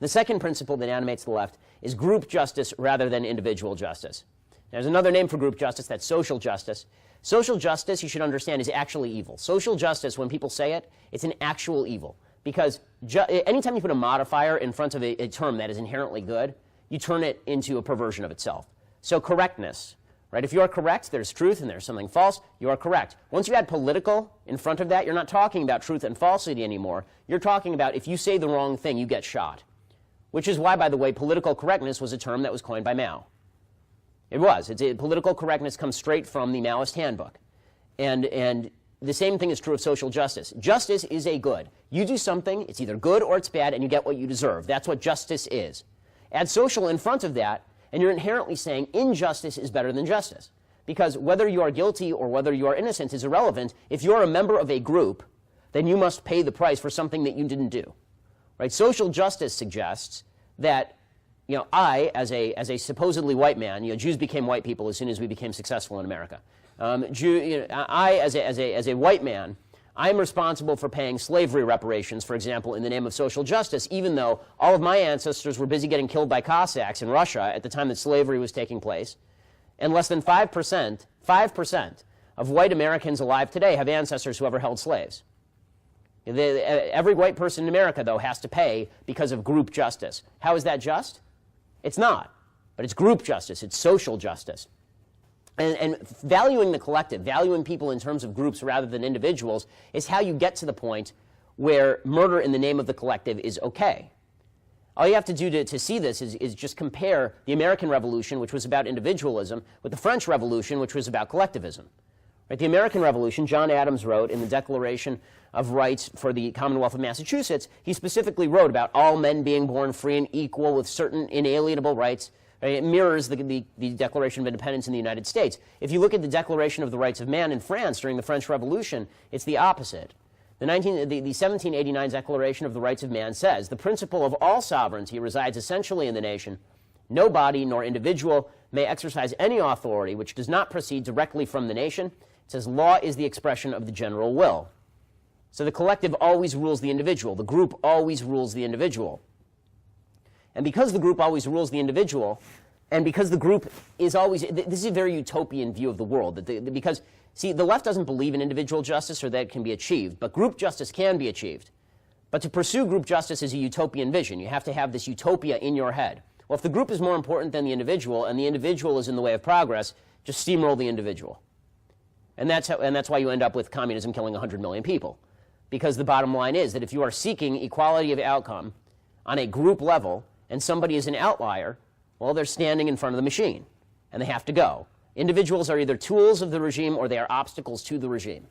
The second principle that animates the left is group justice rather than individual justice. There's another name for group justice, that's social justice. Social justice, you should understand, is actually evil. Social justice, when people say it, it's an actual evil. Because anytime you put a modifier in front of a term that is inherently good, you turn it into a perversion of itself. So correctness, right? If you are correct, there's truth and there's something false, you are correct. Once you add political in front of that, you're not talking about truth and falsity anymore. You're talking about if you say the wrong thing, you get shot. Which is why, by the way, political correctness was a term that was coined by Mao. It was. Political correctness comes straight from the Maoist handbook. And the same thing is true of social justice. Justice is a good. You do something, it's either good or it's bad, and you get what you deserve. That's what justice is. Add social in front of that, and you're inherently saying injustice is better than justice. Because whether you are guilty or whether you are innocent is irrelevant. If you're a member of a group, then you must pay the price for something that you didn't do. Right? Social justice suggests that, I, as a supposedly white man, Jews became white people as soon as we became successful in America. I, as a white man, I'm responsible for paying slavery reparations, for example, in the name of social justice, even though all of my ancestors were busy getting killed by Cossacks in Russia at the time that slavery was taking place. And less than 5% of white Americans alive today have ancestors who ever held slaves. Every white person in America, though, has to pay because of group justice. How is that just? It's not. But it's group justice. It's social justice. And valuing the collective, valuing people in terms of groups rather than individuals, is how you get to the point where murder in the name of the collective is okay. All you have to do to see this is just compare the American Revolution, which was about individualism, with the French Revolution, which was about collectivism. Right? The American Revolution, John Adams wrote in the Declaration of Rights for the Commonwealth of Massachusetts, he specifically wrote about all men being born free and equal with certain inalienable rights. It mirrors the Declaration of Independence in the United States. If you look at the Declaration of the Rights of Man in France during the French Revolution, it's the opposite. The 1789 Declaration of the Rights of Man says, the principle of all sovereignty resides essentially in the nation. No body nor individual may exercise any authority which does not proceed directly from the nation. It says law is the expression of the general will. So the collective always rules the individual. The group always rules the individual. And because the group always rules the individual, and because the group is always, this is a very utopian view of the world. Because, see, the left doesn't believe in individual justice or that it can be achieved, but group justice can be achieved. But to pursue group justice is a utopian vision. You have to have this utopia in your head. Well, if the group is more important than the individual, and the individual is in the way of progress, just steamroll the individual. And that's why you end up with communism killing 100 million people. Because the bottom line is that if you are seeking equality of outcome on a group level, and somebody is an outlier, well, they're standing in front of the machine, and they have to go. Individuals are either tools of the regime or they are obstacles to the regime.